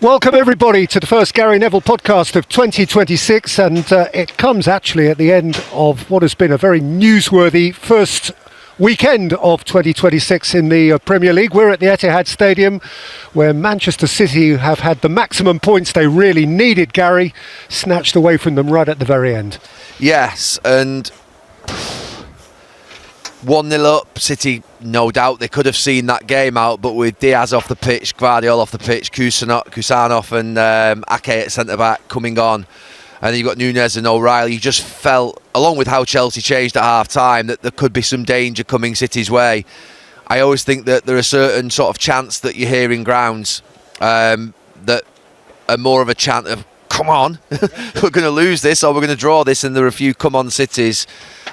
Welcome everybody to the first Gary Neville podcast of 2026, and it comes actually at the end of what has been a very newsworthy first weekend of 2026 in the Premier League. We're at the Etihad Stadium where Manchester City have had the maximum points they really needed, Gary, snatched away from them right at the very end. Yes, and 1-0 up, City, no doubt they could have seen that game out, but with Diaz off the pitch, Guardiola off the pitch, Kusanov and Ake at centre-back coming on, and then you've got Nunez and O'Reilly, you just felt, along with how Chelsea changed at half-time, that there could be some danger coming City's way. I always think that there are certain sort of chants that you hear in grounds that are more of a chant of, come on, we're going to lose this or we're going to draw this, and there are a few come-on Cities.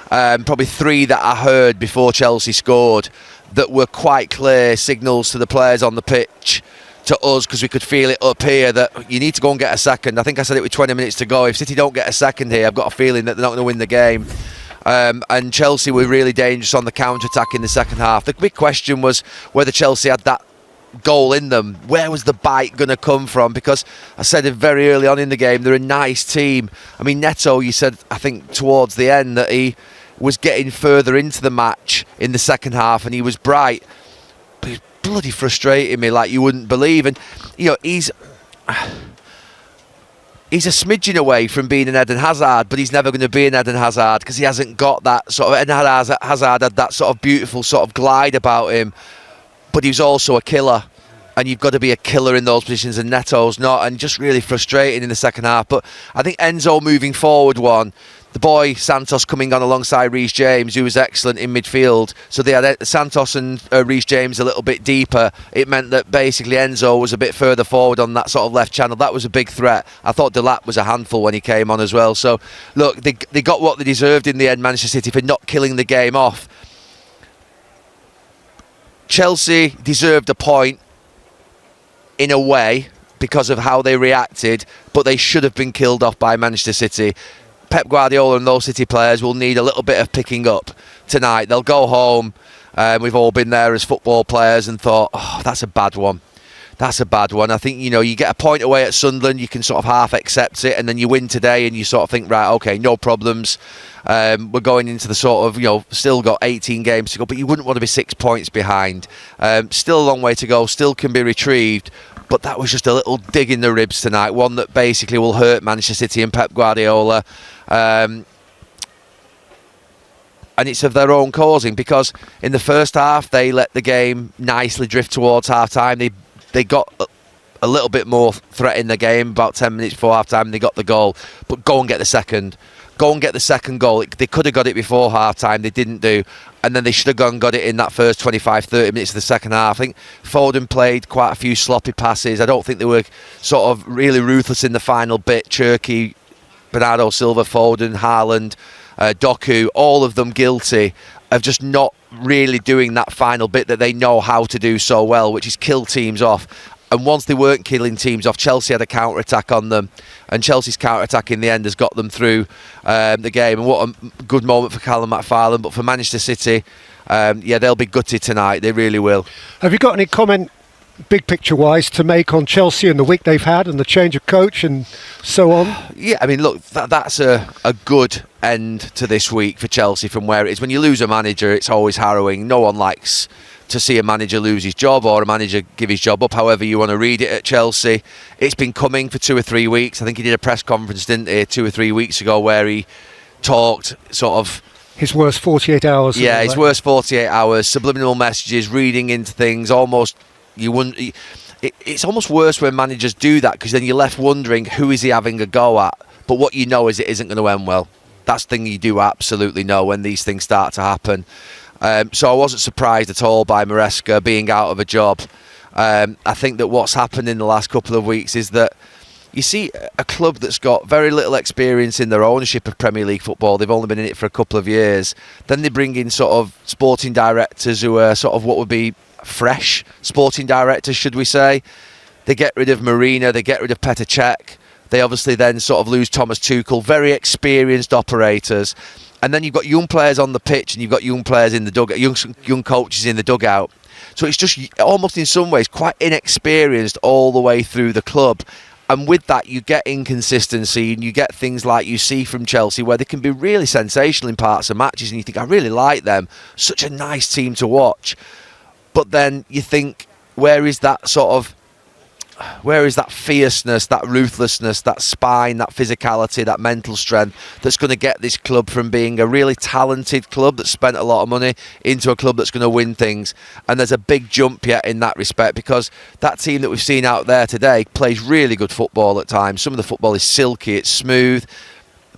Probably three that I heard before Chelsea scored that were quite clear signals to the players on the pitch, to us, because we could feel it up here that you need to go and get a second. I think I said it with 20 minutes to go. If City don't get a second here, I've got a feeling that they're not going to win the game. And Chelsea were really dangerous on the counter-attack in the second half. The big question was whether Chelsea had that goal in them. Where was the bite going to come from? Because I said it very early on in the game, they're a nice team. I mean, Neto, you said, I think towards the end, that he was getting further into the match in the second half and he was bright, but he's bloody frustrating me like you wouldn't believe. And you know, he's a smidgen away from being an Eden Hazard, but he's never going to be an Eden Hazard because he hasn't got that sort of. Eden Hazard had that sort of beautiful sort of glide about him, but he's also a killer, and you've got to be a killer in those positions, and Neto's not, and just really frustrating in the second half. But I think Enzo moving forward the boy Santos coming on alongside Reece James, who was excellent in midfield, so they had Santos and Reece James a little bit deeper. It meant that basically Enzo was a bit further forward on that sort of left channel. That was a big threat. I thought Delap was a handful when he came on as well. So look, they got what they deserved in the end, Manchester City, for not killing the game off. Chelsea deserved a point in a way because of how they reacted, but they should have been killed off by Manchester City. Pep Guardiola and those City players will need a little bit of picking up tonight. They'll go home. We've all been there as football players and thought, oh, that's a bad one. That's a bad one. I think, you know, you get a point away at Sunderland, you can sort of half accept it, and then you win today and you sort of think, right, okay, no problems. We're going into the sort of, you know, still got 18 games to go, but you wouldn't want to be 6 points behind. Still a long way to go, still can be retrieved, but that was just a little dig in the ribs tonight, one that basically will hurt Manchester City and Pep Guardiola. And it's of their own causing, because in the first half they let the game nicely drift towards half-time. They got a little bit more threat in the game about 10 minutes before half-time. They got the goal, but go and get the second. Go and get the second goal. They could have got it before half-time. They didn't do. And then they should have gone and got it in that first 25, 30 minutes of the second half. I think Foden played quite a few sloppy passes. I don't think they were sort of really ruthless in the final bit. Cherki, Bernardo Silva, Foden, Haaland, Doku, all of them guilty of just not really doing that final bit that they know how to do so well, which is kill teams off. And once they weren't killing teams off, Chelsea had a counter-attack on them, and Chelsea's counter-attack in the end has got them through the game. And what a good moment for Callum McFarlane. But for Manchester City, they'll be gutted tonight. They really will. Have you got any comment, big picture-wise, to make on Chelsea and the week they've had and the change of coach and so on? Yeah, I mean, look, that's a good end to this week for Chelsea from where it is. When you lose a manager, it's always harrowing. No one likes to see a manager lose his job or a manager give his job up, however you want to read it at Chelsea. It's been coming for 2 or 3 weeks. I think he did a press conference, didn't he, 2 or 3 weeks ago, where he talked sort of his worst 48 hours. Yeah, his worst 48 hours, subliminal messages, reading into things. Almost, you wouldn't. It's almost worse when managers do that, because then you're left wondering who is he having a go at. But what you know is it isn't going to end well. That's the thing you do absolutely know when these things start to happen. So I wasn't surprised at all by Maresca being out of a job. I think that what's happened in the last couple of weeks is that you see a club that's got very little experience in their ownership of Premier League football. They've only been in it for a couple of years. Then they bring in sort of sporting directors who are sort of what would be fresh sporting directors, should we say. They get rid of Marina, they get rid of Petr Cech. They obviously then sort of lose Thomas Tuchel, very experienced operators. And then you've got young players on the pitch and you've got young players in the dugout, young coaches in the dugout. So it's just almost in some ways quite inexperienced all the way through the club. And with that, you get inconsistency and you get things like you see from Chelsea where they can be really sensational in parts of matches and you think, I really like them. Such a nice team to watch. But then you think, where is that fierceness, that ruthlessness, that spine, that physicality, that mental strength that's going to get this club from being a really talented club that spent a lot of money into a club that's going to win things? And there's a big jump yet in that respect, because that team that we've seen out there today plays really good football at times. Some of the football is silky, it's smooth,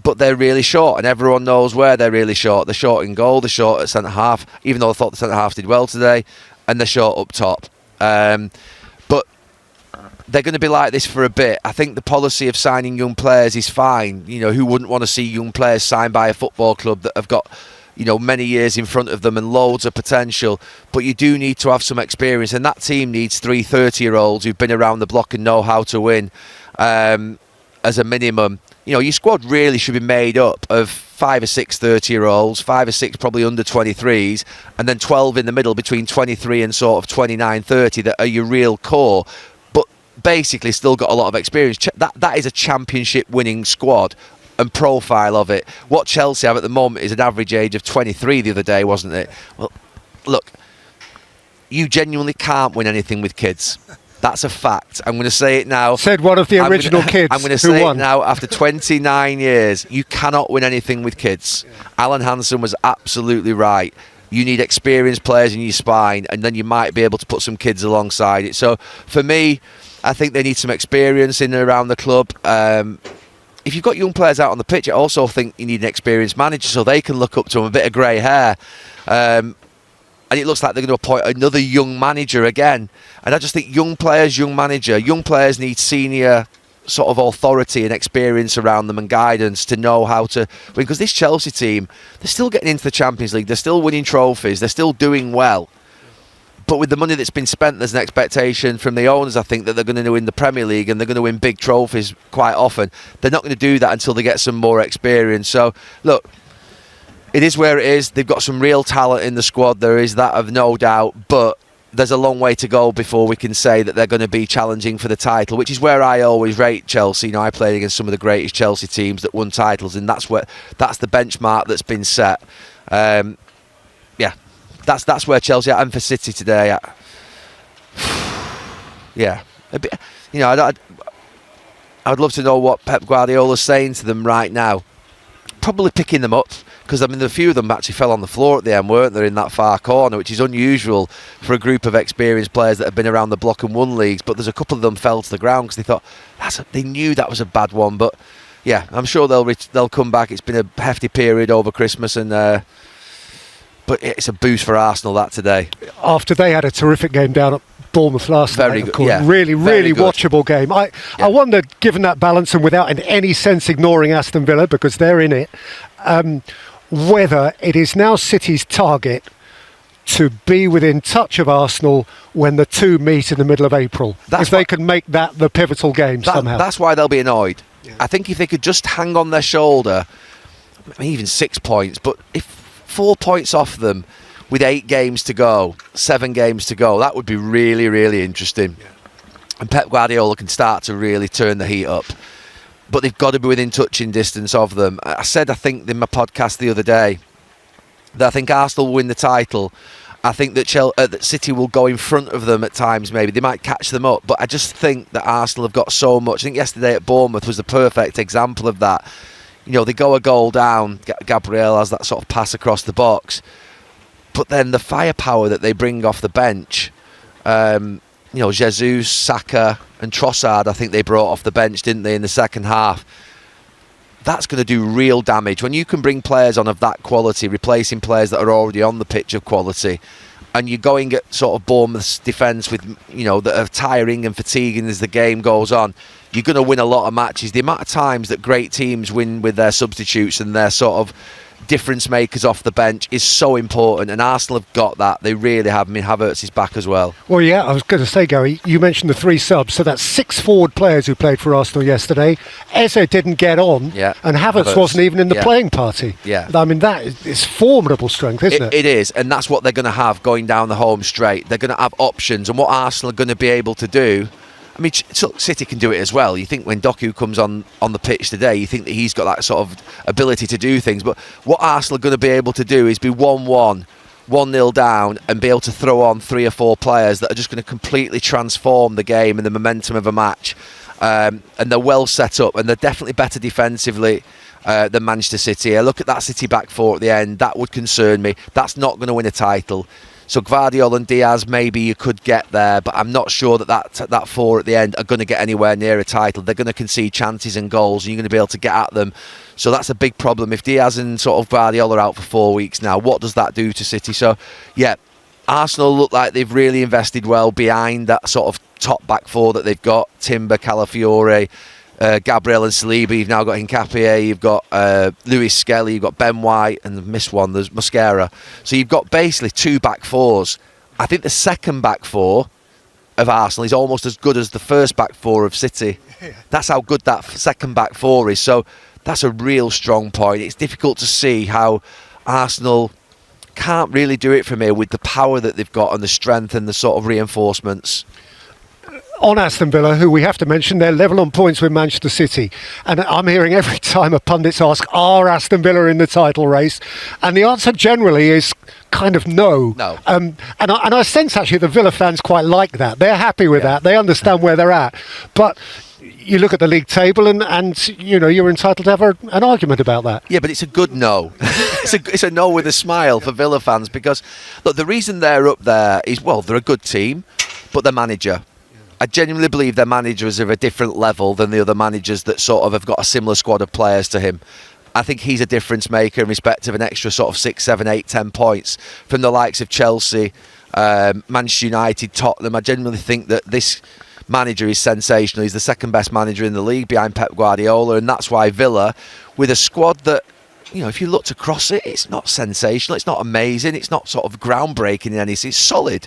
but they're really short, and everyone knows where they're really short. They're short in goal, they're short at centre-half, even though I thought the centre-half did well today, and they're short up top. But they're going to be like this for a bit. I think the policy of signing young players is fine. You know, who wouldn't want to see young players signed by a football club that have got, you know, many years in front of them and loads of potential? But you do need to have some experience, and that team needs 3 30-year-olds who've been around the block and know how to win as a minimum. You know, your squad really should be made up of 5 or 6 30-year-olds, 5 or 6 probably under 23s, and then 12 in the middle between 23 and sort of 29, 30 that are your real core. But basically still got a lot of experience. That is a championship winning squad and profile of it. What Chelsea have at the moment is an average age of 23 the other day, wasn't it? Well, look, you genuinely can't win anything with kids. That's a fact. I'm going to say it now. Said one of the original kids. I'm going to say it now after 29 years. You cannot win anything with kids. Yeah. Alan Hansen was absolutely right. You need experienced players in your spine, and then you might be able to put some kids alongside it. So for me, I think they need some experience in and around the club. If you've got young players out on the pitch, I also think you need an experienced manager so they can look up to them, a bit of grey hair. And it looks like they're going to appoint another young manager again. And I just think young players, young manager, young players need senior sort of authority and experience around them and guidance to know how to win. Because this Chelsea team, they're still getting into the Champions League. They're still winning trophies. They're still doing well. But with the money that's been spent, there's an expectation from the owners, I think, that they're going to win the Premier League and they're going to win big trophies quite often. They're not going to do that until they get some more experience. So, look, it is where it is. They've got some real talent in the squad. There is that, of no doubt. But there's a long way to go before we can say that they're going to be challenging for the title, which is where I always rate Chelsea. You know, I played against some of the greatest Chelsea teams that won titles, and that's the benchmark that's been set. Yeah, that's where Chelsea are. And for City today, yeah, a bit, you know, I'd love to know what Pep Guardiola's saying to them right now. Probably picking them up, because I mean, a few of them actually fell on the floor at the end, weren't they, in that far corner, which is unusual for a group of experienced players that have been around the block and won leagues. But there's a couple of them fell to the ground because they thought they knew that was a bad one. But yeah, I'm sure they'll come back. It's been a hefty period over Christmas, and but it's a boost for Arsenal that today. After they had a terrific game down at Bournemouth last night, of course. Yeah, really watchable game. I wonder, given that balance and without in any sense ignoring Aston Villa, because they're in it, whether it is now City's target to be within touch of Arsenal when the two meet in the middle of April. If they can make that the pivotal game somehow. That's why they'll be annoyed. Yeah. I think if they could just hang on their shoulder, I mean, even 6 points, but if 4 points off them with 8 games to go, 7 games to go, that would be really, really interesting. Yeah. And Pep Guardiola can start to really turn the heat up. But they've got to be within touching distance of them. I think, in my podcast the other day, that I think Arsenal will win the title. I think that City will go in front of them at times, maybe. They might catch them up. But I just think that Arsenal have got so much. I think yesterday at Bournemouth was the perfect example of that. You know, they go a goal down. Gabriel has that sort of pass across the box. But then the firepower that they bring off the bench, you know, Jesus, Saka and Trossard, I think they brought off the bench, didn't they, in the second half? That's going to do real damage. When you can bring players on of that quality, replacing players that are already on the pitch of quality, and you're going at sort of Bournemouth's defence with, you know, that are tiring and fatiguing as the game goes on, you're going to win a lot of matches. The amount of times that great teams win with their substitutes and their sort of difference makers off the bench is so important, and Arsenal have got that. They really have. I mean, Havertz is back as well. Well, yeah, I was going to say, Gary, you mentioned the 3 subs, so that's 6 forward players who played for Arsenal yesterday. Eze didn't get on, and Havertz wasn't even in the playing party. Yeah. I mean, that is formidable strength, isn't it? It is, and that's what they're going to have going down the home straight. They're going to have options, and what Arsenal are going to be able to do. I mean, City can do it as well. You think when Doku comes on the pitch today, you think that he's got that sort of ability to do things. But what Arsenal are going to be able to do is be 1-1, 1-0 down, and be able to throw on 3 or 4 players that are just going to completely transform the game and the momentum of a match. And they're well set up, and they're definitely better defensively than Manchester City. I look at that City back 4 at the end. That would concern me. That's not going to win a title. So Gvardiol and Diaz, maybe you could get there, but I'm not sure that 4 at the end are going to get anywhere near a title. They're going to concede chances and goals, and you're going to be able to get at them. So that's a big problem. If Diaz and sort of Gvardiol are out for 4 weeks now, what does that do to City? So, yeah, Arsenal look like they've really invested well behind that sort of top back 4 that they've got. Timber, Calafiore, Gabriel and Saliba. You've now got Hincapié, you've got Lewis Skelly, you've got Ben White, and the missed one, there's Mosquera. So you've got basically 2 back 4s. I think the second back 4 of Arsenal is almost as good as the first back 4 of City. That's how good that second back 4 is. So that's a real strong point. It's difficult to see how Arsenal can't really do it from here with the power that they've got and the strength and the sort of reinforcements. On Aston Villa, who we have to mention, they're level on points with Manchester City. And I'm hearing every time a pundits ask, are Aston Villa in the title race? And the answer generally is kind of no. And I sense actually the Villa fans quite like that. They're happy with that. They understand where they're at. But you look at the league table and you know, you're entitled to have an argument about that. Yeah, but it's a good no. It's a no with a smile for Villa fans, because look, the reason they're up there is, well, they're a good team, but their manager. I genuinely believe their manager is of a different level than the other managers that sort of have got a similar squad of players to him. I think he's a difference maker in respect of an extra sort of 6, 7, 8, 10 points from the likes of Chelsea, Manchester United, Tottenham. I genuinely think that this manager is sensational. He's the second best manager in the league behind Pep Guardiola, and that's why Villa, with a squad that, you know, if you looked across it, it's not sensational, it's not amazing, it's not sort of groundbreaking in any sense, it's solid.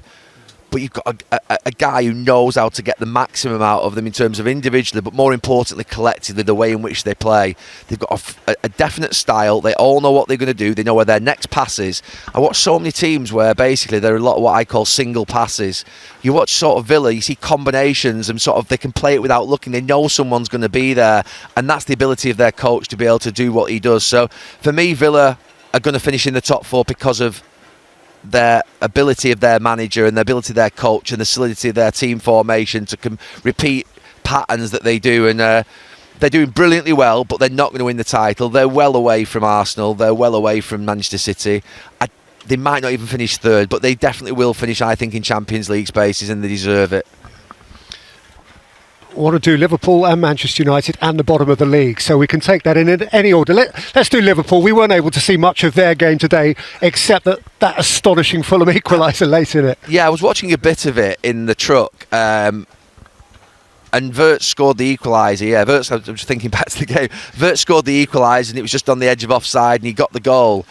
But you've got a guy who knows how to get the maximum out of them in terms of individually, but more importantly, collectively, the way in which they play. They've got a definite style. They all know what they're going to do. They know where their next pass is. I watch so many teams where basically there are a lot of what I call single passes. You watch sort of Villa, you see combinations and sort of they can play it without looking. They know someone's going to be there, and that's the ability of their coach to be able to do what he does. So for me, Villa are going to finish in the top 4 because of their ability of their manager and the ability of their coach and the solidity of their team formation to repeat patterns that they do, and they're doing brilliantly well, but they're not going to win the title. They're well away from Arsenal, they're well away from Manchester City. They might not even finish 3rd, but they definitely will finish, I think, in Champions League spaces, and they deserve it. Want to do Liverpool and Manchester United and the bottom of the league, so we can take that in any order. Let's do Liverpool. We weren't able to see much of their game today, except that astonishing Fulham equaliser late in it. Yeah, I was watching a bit of it in the truck, and Wirtz scored the equaliser. Yeah, Wirtz, I'm just thinking back to the game. Wirtz scored the equaliser, and it was just on the edge of offside, and he got the goal.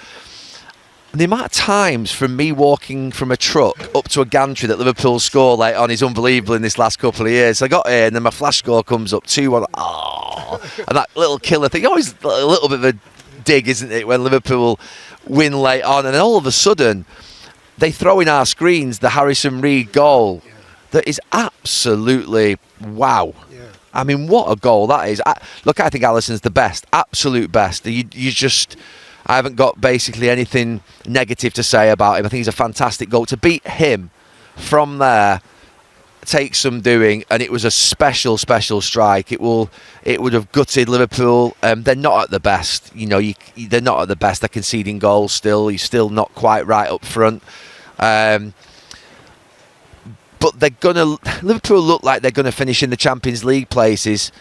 And the amount of times from me walking from a truck up to a gantry that Liverpool score late on is unbelievable in this last couple of years. I got here and then my flash score comes up 2-1. Oh, and that little killer thing, always a little bit of a dig, isn't it, when Liverpool win late on, and then all of a sudden they throw in our screens the Harrison Reed goal that is absolutely wow. I mean, what a goal that is. I think Alisson's the best, absolute best. I haven't got basically anything negative to say about him. I think he's a fantastic goal. To beat him from there takes some doing, and it was a special strike. It would have gutted Liverpool. They're not at the best. You know, they're not at the best. They're conceding goals still. He's still not quite right up front. But Liverpool look like they're gonna finish in the Champions League places.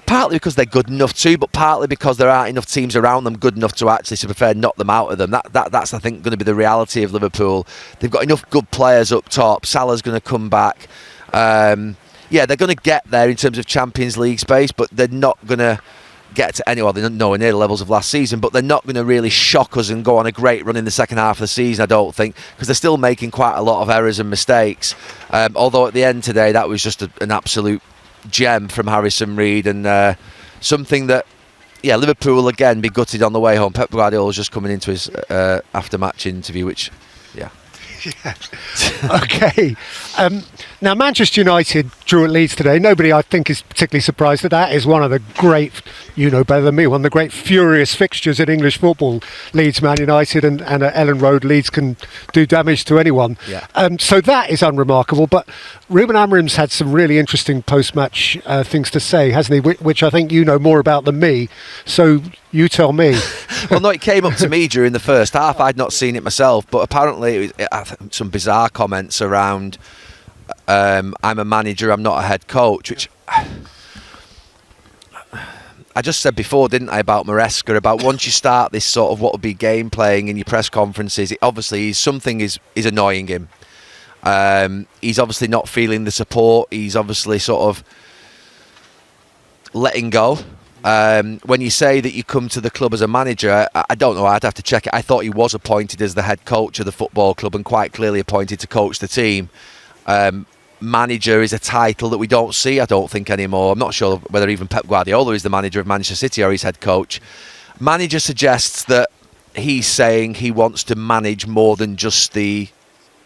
Partly because they're good enough to, but partly because there aren't enough teams around them good enough to actually prefer knock them out of them. That's I think going to be the reality of Liverpool. They've got enough good players up top. Salah's going to come back. They're going to get there in terms of Champions League space, but they're not going to get to anywhere. They're nowhere near the levels of last season, but they're not going to really shock us and go on a great run in the second half of the season, I don't think, because they're still making quite a lot of errors and mistakes. Although at the end today, that was just an absolute gem from Harrison Reed, and something that, Liverpool will again be gutted on the way home. Pep Guardiola was just coming into his after-match interview, which, yeah. Okay. Now, Manchester United drew at Leeds today. Nobody, I think, is particularly surprised at that. It's one of the great, you know better than me, one of the great furious fixtures in English football. Leeds, Man United, and at Ellen Road, Leeds can do damage to anyone. Yeah. So that is unremarkable. But Ruben Amorim's had some really interesting post-match things to say, hasn't he? Which I think you know more about than me. So you tell me. Well, no, it came up to me during the first half. I'd not seen it myself, but apparently it was some bizarre comments around I'm a manager, I'm not a head coach, which I just said before, didn't I, about Maresca, about once you start this sort of what would be game playing in your press conferences, something is annoying him. He's obviously not feeling the support. He's obviously sort of letting go. When you say that you come to the club as a manager, I don't know, I'd have to check it. I thought he was appointed as the head coach of the football club and quite clearly appointed to coach the team. Manager is a title that we don't see, I don't think, anymore. I'm not sure whether even Pep Guardiola is the manager of Manchester City or he's head coach. Manager suggests that he's saying he wants to manage more than just the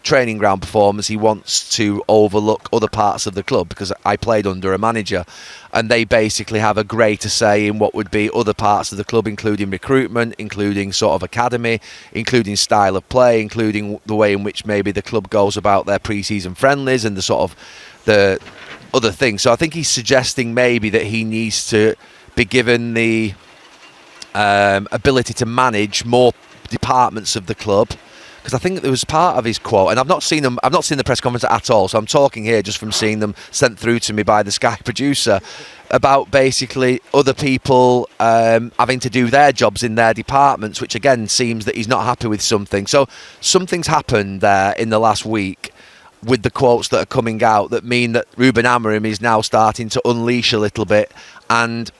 training ground performance. He wants to overlook other parts of the club, because I played under a manager and they basically have a greater say in what would be other parts of the club, including recruitment, including sort of academy, including style of play, including the way in which maybe the club goes about their pre-season friendlies and the sort of the other things. So I think he's suggesting maybe that he needs to be given the ability to manage more departments of the club. Because I think there was part of his quote, and I've not seen the press conference at all, so I'm talking here just from seeing them sent through to me by the Sky producer, about basically other people having to do their jobs in their departments, which again seems that he's not happy with something. So something's happened there in the last week with the quotes that are coming out that mean that Ruben Amorim is now starting to unleash a little bit, and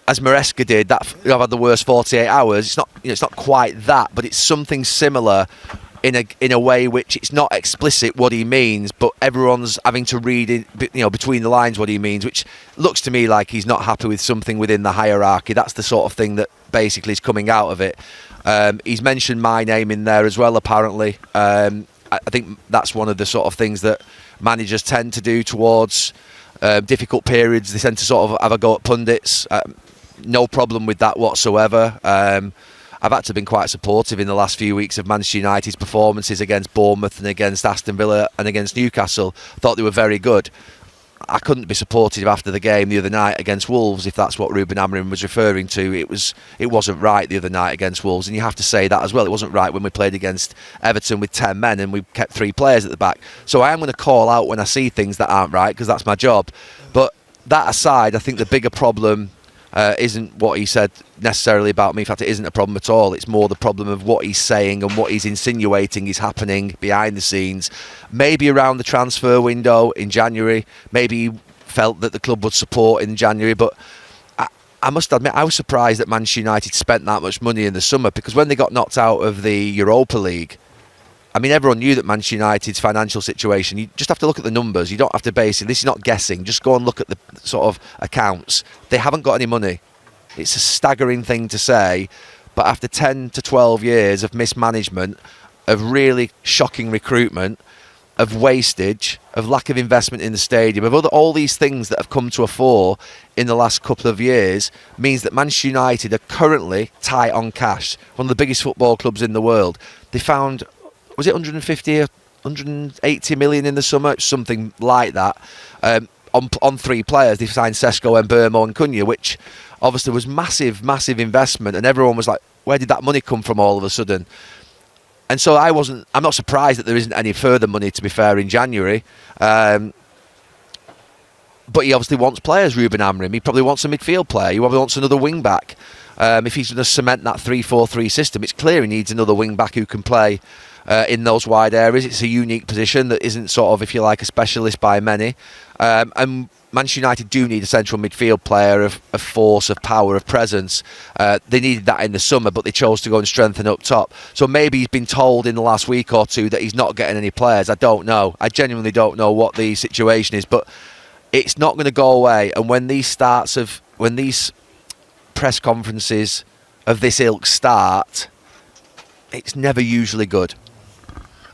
as Maresca did, that I've had the worst 48 hours. It's not quite that, but it's something similar in a way which it's not explicit what he means, but everyone's having to read it, between the lines what he means, which looks to me like he's not happy with something within the hierarchy. That's the sort of thing that basically is coming out of it. He's mentioned my name in there as well, apparently. I think that's one of the sort of things that managers tend to do towards difficult periods. They tend to sort of have a go at pundits. No problem with that whatsoever. I've actually been quite supportive in the last few weeks of Manchester United's performances against Bournemouth and against Aston Villa and against Newcastle. Thought they were very good. I couldn't be supportive after the game the other night against Wolves, if that's what Ruben Amorim was referring to. It wasn't right the other night against Wolves, and you have to say that as well. It wasn't right when we played against Everton with 10 men and we kept 3 players at the back. So I am going to call out when I see things that aren't right, because that's my job. But that aside, I think the bigger problem isn't what he said necessarily about me. In fact, it isn't a problem at all. It's more the problem of what he's saying and what he's insinuating is happening behind the scenes. Maybe around the transfer window in January. Maybe he felt that the club would support in January. But I must admit, I was surprised that Manchester United spent that much money in the summer, because when they got knocked out of the Europa League, I mean, everyone knew that Manchester United's financial situation, you just have to look at the numbers. You don't have to base it. This is not guessing. Just go and look at the sort of accounts. They haven't got any money. It's a staggering thing to say, but after 10 to 12 years of mismanagement, of really shocking recruitment, of wastage, of lack of investment in the stadium, of all these things that have come to a fore in the last couple of years, means that Manchester United are currently tight on cash. One of the biggest football clubs in the world. They found, was it 150 or 180 million in the summer? Something like that. On 3 players. They signed Sesko, Mbeumo and Cunha, which obviously was massive investment, and everyone was like, where did that money come from all of a sudden? And so I'm not surprised that there isn't any further money, to be fair, in January. But he obviously wants players, Ruben Amorim. He probably wants a midfield player. He probably wants another wing back. If he's going to cement that 3-4-3 system, it's clear he needs another wing back who can play in those wide areas. It's a unique position that isn't sort of, if you like, a specialist by many. And Manchester United do need a central midfield player of force, of power, of presence. They needed that in the summer, but they chose to go and strengthen up top. So maybe he's been told in the last week or two that he's not getting any players. I don't know. I genuinely don't know what the situation is, but it's not going to go away. And when these press conferences of this ilk start, it's never usually good.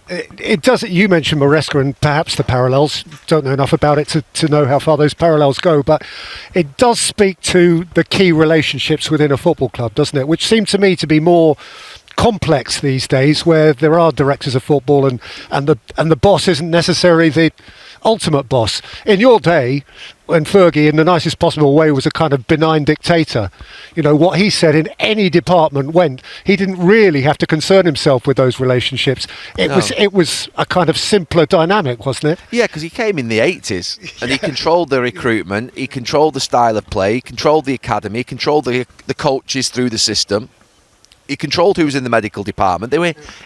It does. You mentioned Maresca and perhaps the parallels. Don't know enough about it to know how far those parallels go, but it does speak to the key relationships within a football club, doesn't it? Which seem to me to be more complex these days, where there are directors of football and the boss isn't necessarily the ultimate boss. In your day, when Fergie, in the nicest possible way, was a kind of benign dictator, what he said in any department went. He didn't really have to concern himself with those relationships. It was a kind of simpler dynamic, wasn't it? Yeah, because he came in the 80s and he controlled the recruitment, he controlled the style of play, he controlled the academy, he controlled the coaches through the system, he controlled who was in the medical department.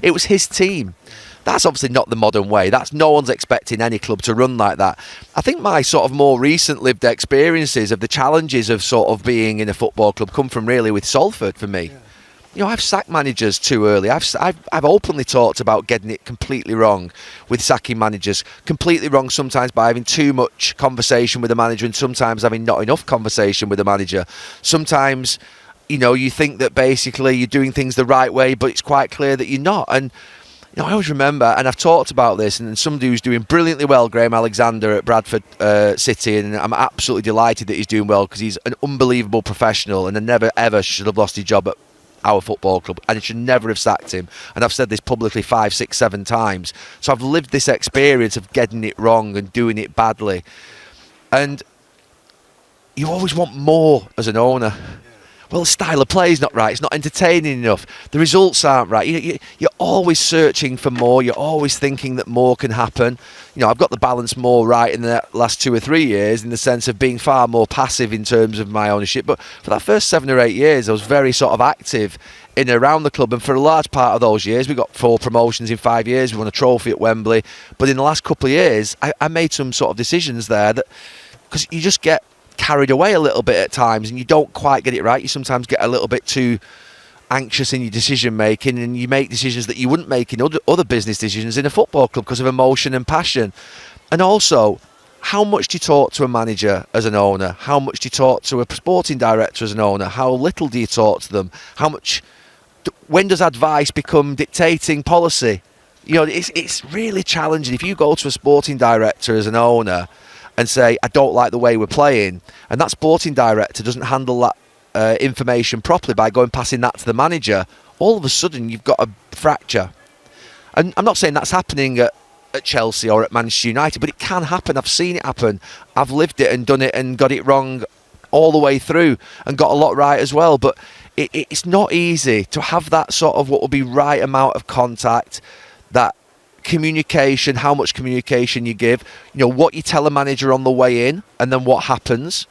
It was his team. That's obviously not the modern way. No one's expecting any club to run like that. I think my sort of more recent lived experiences of the challenges of sort of being in a football club come from really with Salford for me. I've sacked managers too early. I've openly talked about getting it completely wrong with sacking managers. Completely wrong sometimes by having too much conversation with the manager and sometimes having not enough conversation with the manager. Sometimes, you think that basically you're doing things the right way, but it's quite clear that you're not. And I always remember, and I've talked about this, and somebody who's doing brilliantly well, Graham Alexander at Bradford City, and I'm absolutely delighted that he's doing well because he's an unbelievable professional and I never ever should have lost his job at our football club, and I should never have sacked him. And I've said this publicly 5, 6, 7 times. So I've lived this experience of getting it wrong and doing it badly. And you always want more as an owner. Well, the style of play is not right. It's not entertaining enough. The results aren't right. You're always searching for more. You're always thinking that more can happen. I've got the balance more right in the last 2 or 3 years in the sense of being far more passive in terms of my ownership. But for that first 7 or 8 years, I was very sort of active in and around the club. And for a large part of those years, we got 4 promotions in 5 years. We won a trophy at Wembley. But in the last couple of years, I made some sort of decisions there that, because you just get carried away a little bit at times and you don't quite get it right. You sometimes get a little bit too anxious in your decision making and you make decisions that you wouldn't make in other business decisions in a football club because of emotion and passion. And also, how much do you talk to a manager as an owner? How much do you talk to a sporting director as an owner? How little do you talk to them? When does advice become dictating policy? It's really challenging. If you go to a sporting director as an owner and say, I don't like the way we're playing, and that sporting director doesn't handle that information properly by passing that to the manager, all of a sudden you've got a fracture. And I'm not saying that's happening at Chelsea or at Manchester United, but it can happen. I've seen it happen. I've lived it and done it and got it wrong all the way through and got a lot right as well. But it's not easy to have that sort of what will be right amount of contact, that communication, how much communication you give, what you tell a manager on the way in and then what happens.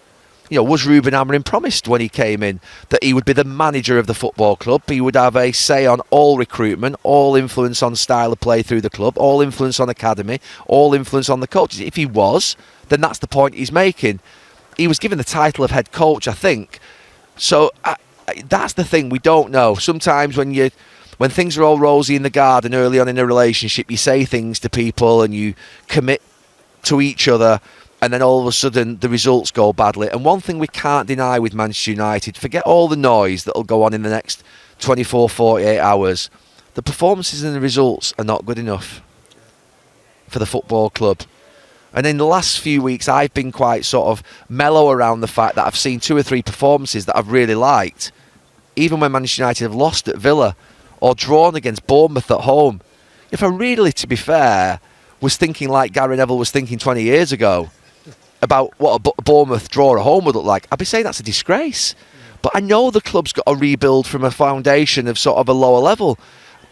Was Ruben Amorim promised when he came in that he would be the manager of the football club? He would have a say on all recruitment, all influence on style of play through the club, all influence on academy, all influence on the coaches. If he was, then that's the point he's making. He was given the title of head coach, I think. So that's the thing, we don't know. Sometimes when things are all rosy in the garden early on in a relationship, you say things to people and you commit to each other, and then all of a sudden the results go badly. And one thing we can't deny with Manchester United, forget all the noise that'll go on in the next 24, 48 hours, the performances and the results are not good enough for the football club. And in the last few weeks, I've been quite sort of mellow around the fact that I've seen 2 or 3 performances that I've really liked, even when Manchester United have lost at Villa or drawn against Bournemouth at home. If I really, to be fair, was thinking like Gary Neville was thinking 20 years ago about what a Bournemouth draw at home would look like, I'd be saying that's a disgrace. But I know the club's got to rebuild from a foundation of sort of a lower level.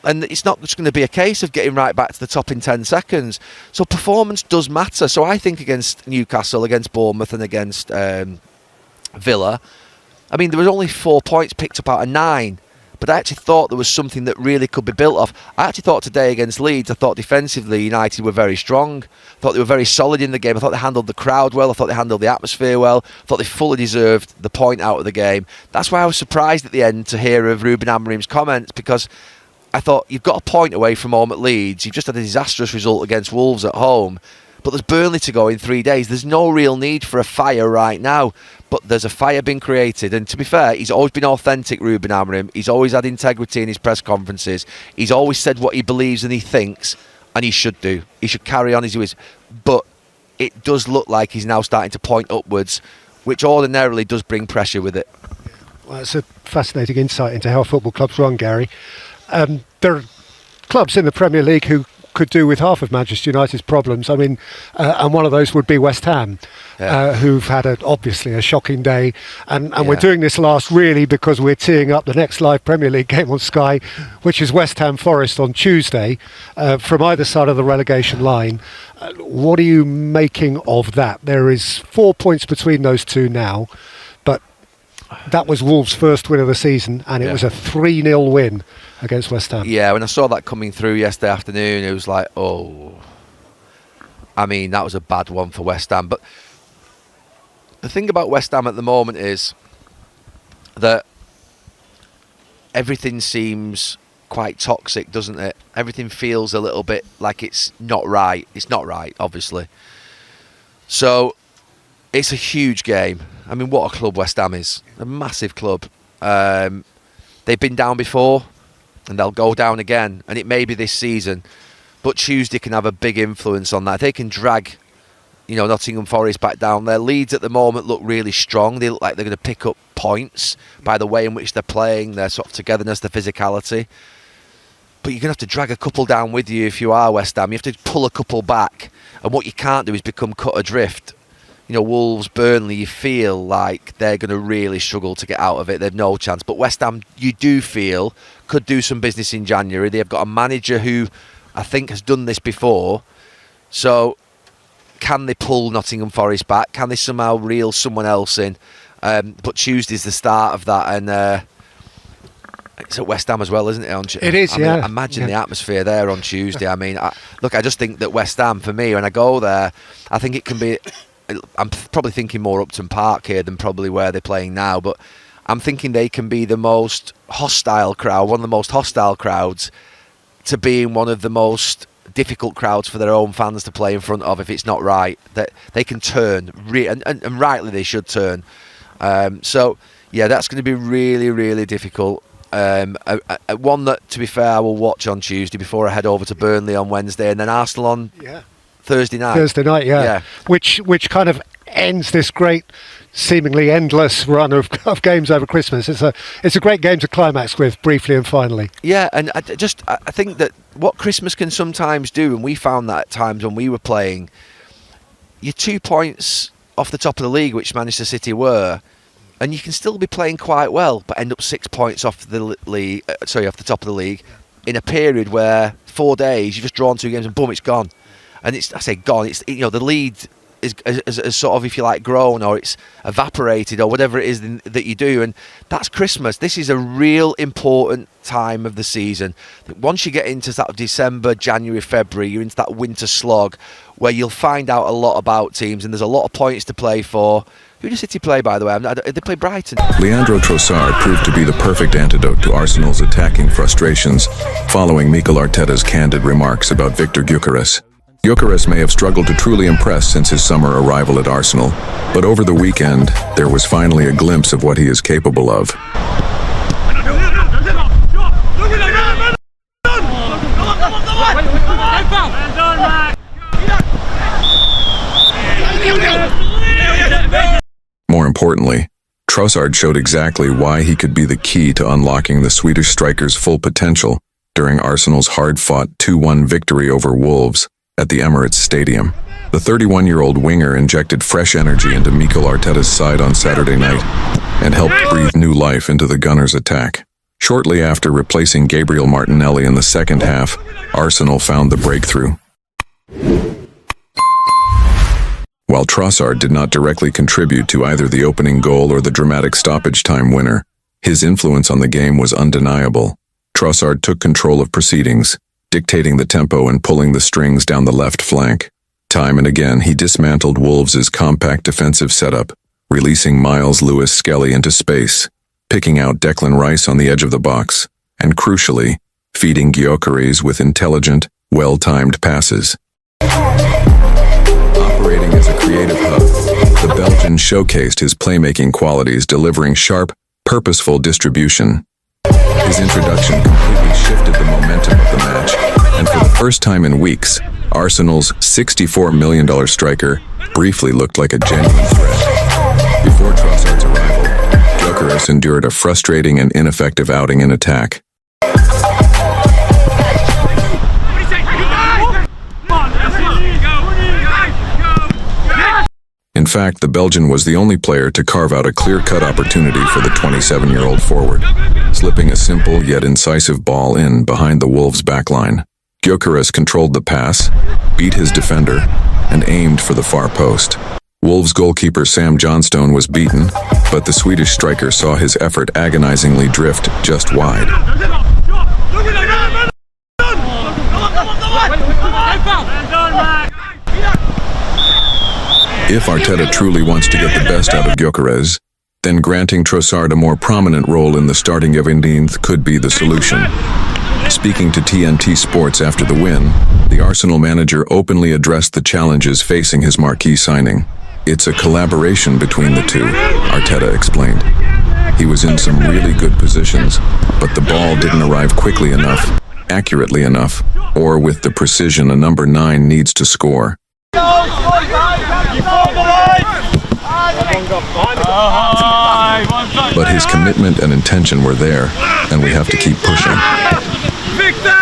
And it's not just going to be a case of getting right back to the top in 10 seconds. So performance does matter. So I think against Newcastle, against Bournemouth and against Villa, I mean, there was only 4 points picked up out of 9. But but I actually thought there was something that really could be built off. I actually thought today against Leeds, I thought defensively United were very strong. I thought they were very solid in the game. I thought they handled the crowd well. I thought they handled the atmosphere well. I thought they fully deserved the point out of the game. That's why I was surprised at the end to hear of Ruben Amorim's comments, because I thought, you've got a point away from home at Leeds. You've just had a disastrous result against Wolves at home. But there's Burnley to go in 3 days. There's no real need for a fire right now. But there's a fire being created. And to be fair, he's always been authentic, Ruben Amorim. He's always had integrity in his press conferences. He's always said what he believes and he thinks. And he should do. He should carry on as he is. But it does look like he's now starting to point upwards, which ordinarily does bring pressure with it. Well, it's a fascinating insight into how football clubs run, Gary. There are clubs in the Premier League who could do with half of Manchester United's problems. I mean, and one of those would be West Ham, who've had obviously a shocking day. And we're doing this last really because we're teeing up the next live Premier League game on Sky, which is West Ham Forest on Tuesday, from either side of the relegation line. What are you making of that? There is 4 points between those two now, but that was Wolves' first win of the season, and it was a 3-0 win against West Ham. Yeah, when I saw that coming through yesterday afternoon, it was like, oh. I mean, that was a bad one for West Ham. But the thing about West Ham at the moment is that everything seems quite toxic, doesn't it? Everything feels a little bit like it's not right. It's not right, obviously. So it's a huge game. I mean, what a club West Ham is. A massive club. They've been down before, and they'll go down again. And it may be this season. But Tuesday can have a big influence on that. They can drag, Nottingham Forest back down. Their Leeds at the moment look really strong. They look like they're going to pick up points by the way in which they're playing, their sort of togetherness, their physicality. But you're going to have to drag a couple down with you if you are West Ham. You have to pull a couple back. And what you can't do is become cut adrift. Wolves, Burnley, you feel like they're going to really struggle to get out of it. They've no chance. But West Ham, you do feel, could do some business in January. They've got a manager who I think has done this before. So can they pull Nottingham Forest back? Can they somehow reel someone else in? But Tuesday's the start of that. And it's at West Ham as well, isn't it? It is, mean, imagine the atmosphere there on Tuesday. I mean, I just think that West Ham, for me, when I go there, I think it can be... I'm probably thinking more Upton Park here than probably where they're playing now, but I'm thinking they can be the most hostile crowd, one of the most hostile crowds, to being one of the most difficult crowds for their own fans to play in front of if it's not right. That they can turn, and rightly they should turn. So, yeah, that's going to be really, really difficult. One that, to be fair, I will watch on Tuesday before I head over to Burnley on Wednesday, and then Arsenal on... Thursday night, yeah. Which kind of ends this great, seemingly endless run of games over Christmas. It's a great game to climax with, briefly and finally. Yeah, and I think that what Christmas can sometimes do, and we found that at times when we were playing, you're 2 points off the top of the league, which Manchester City were, and you can still be playing quite well, but end up 6 points off the off the top of the league, in a period where 4 days you've just drawn 2 games and boom, it's gone. And I say gone. It's the lead is sort of, if you like, grown, or it's evaporated, or whatever it is that you do. And that's Christmas. This is a real important time of the season. Once you get into that December, January, February, you're into that winter slog where you'll find out a lot about teams, and there's a lot of points to play for. Who does City play, by the way? They play Brighton. Leandro Trossard proved to be the perfect antidote to Arsenal's attacking frustrations following Mikel Arteta's candid remarks about Victor Gyökeres. Gyökeres may have struggled to truly impress since his summer arrival at Arsenal, but over the weekend, there was finally a glimpse of what he is capable of. More importantly, Trossard showed exactly why he could be the key to unlocking the Swedish striker's full potential during Arsenal's hard-fought 2-1 victory over Wolves at the Emirates Stadium. The 31-year-old winger injected fresh energy into Mikel Arteta's side on Saturday night and helped breathe new life into the Gunners' attack. Shortly after replacing Gabriel Martinelli in the second half, Arsenal found the breakthrough. While Trossard did not directly contribute to either the opening goal or the dramatic stoppage time winner, His influence on the game was undeniable. Trossard took control of proceedings, dictating the tempo and pulling the strings down the left flank. Time and again, he dismantled Wolves' compact defensive setup, releasing Miles Lewis-Skelly into space, picking out Declan Rice on the edge of the box, and crucially, feeding Gyökeres with intelligent, well-timed passes. Operating as a creative hub, the Belgian showcased his playmaking qualities, delivering sharp, purposeful distribution. His introduction completely shifted the momentum of the match, and for the first time in weeks, Arsenal's $64 million striker briefly looked like a genuine threat. Before Trossard's arrival, Gyökeres endured a frustrating and ineffective outing in attack. In fact, the Belgian was the only player to carve out a clear-cut opportunity for the 27-year-old forward, slipping a simple yet incisive ball in behind the Wolves' backline. Gyökeres controlled the pass, beat his defender, and aimed for the far post. Wolves goalkeeper Sam Johnstone was beaten, but the Swedish striker saw his effort agonizingly drift just wide. If Arteta truly wants to get the best out of Gyökeres, then granting Trossard a more prominent role in the starting 11th could be the solution. Speaking to TNT Sports after the win, the Arsenal manager openly addressed the challenges facing his marquee signing. "It's a collaboration between the two," Arteta explained. "He was in some really good positions, but the ball didn't arrive quickly enough, accurately enough, or with the precision a number 9 needs to score." But his commitment and intention were there, and we have to keep pushing.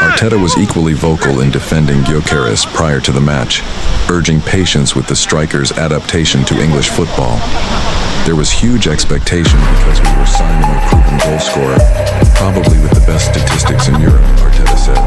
Arteta was equally vocal in defending Gyökeres prior to the match, urging patience with the striker's adaptation to English football. "There was huge expectation because we were signing a proven goal scorer, probably with the best statistics in Europe," Arteta said.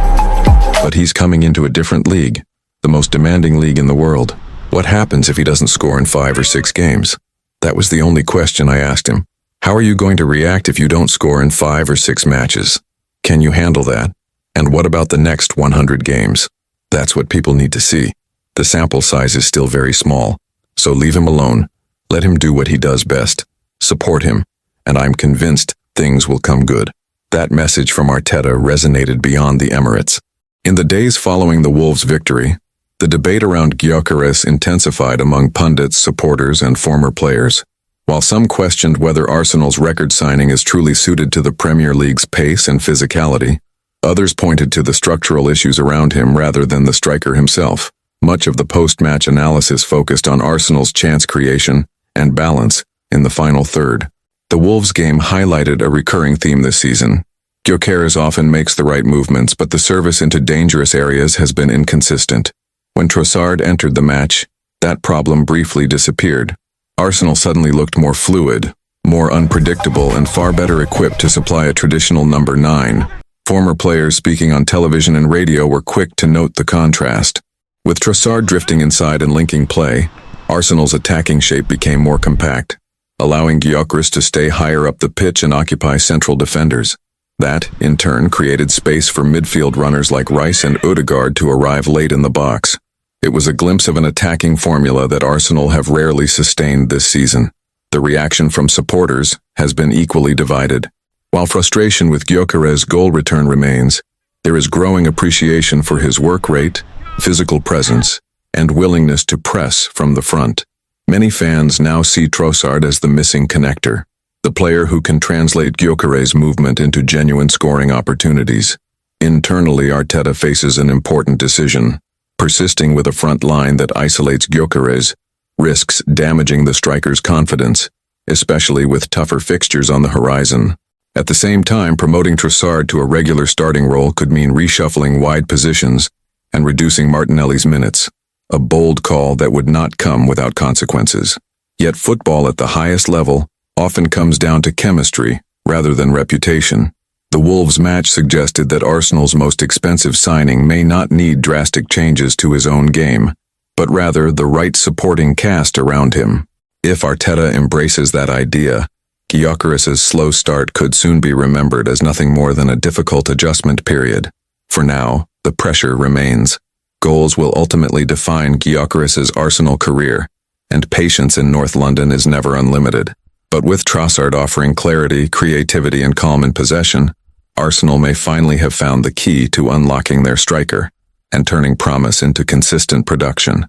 "But he's coming into a different league, the most demanding league in the world. What happens if he doesn't score in 5 or 6 games? That was the only question I asked him. How are you going to react if you don't score in 5 or 6 matches? Can you handle that? And what about the next 100 games? That's what people need to see. The sample size is still very small, so leave him alone. Let him do what he does best. Support him, and I'm convinced things will come good." That message from Arteta resonated beyond the Emirates. In the days following the Wolves' victory, the debate around Gyökeres intensified among pundits, supporters, and former players. While some questioned whether Arsenal's record signing is truly suited to the Premier League's pace and physicality, others pointed to the structural issues around him rather than the striker himself. Much of the post-match analysis focused on Arsenal's chance creation and balance in the final third. The Wolves game highlighted a recurring theme this season. Gyökeres often makes the right movements, but the service into dangerous areas has been inconsistent. When Trossard entered the match, that problem briefly disappeared. Arsenal suddenly looked more fluid, more unpredictable, and far better equipped to supply a traditional number 9. Former players speaking on television and radio were quick to note the contrast. With Trossard drifting inside and linking play, Arsenal's attacking shape became more compact, allowing Gyökeres to stay higher up the pitch and occupy central defenders. That, in turn, created space for midfield runners like Rice and Ødegaard to arrive late in the box. It was a glimpse of an attacking formula that Arsenal have rarely sustained this season. The reaction from supporters has been equally divided. While frustration with Gyökeres' goal return remains, there is growing appreciation for his work rate, physical presence, and willingness to press from the front. Many fans now see Trossard as the missing connector, the player who can translate Gyökeres' movement into genuine scoring opportunities. Internally, Arteta faces an important decision. Persisting with a front line that isolates Gyökeres risks damaging the striker's confidence, especially with tougher fixtures on the horizon. At the same time, promoting Trossard to a regular starting role could mean reshuffling wide positions and reducing Martinelli's minutes, a bold call that would not come without consequences. Yet football at the highest level often comes down to chemistry rather than reputation. The Wolves match suggested that Arsenal's most expensive signing may not need drastic changes to his own game, but rather the right supporting cast around him. If Arteta embraces that idea, Gyökeres's slow start could soon be remembered as nothing more than a difficult adjustment period. For now, the pressure remains. Goals will ultimately define Gyökeres's Arsenal career, and patience in North London is never unlimited. But with Trossard offering clarity, creativity, and calm in possession, Arsenal may finally have found the key to unlocking their striker and turning promise into consistent production.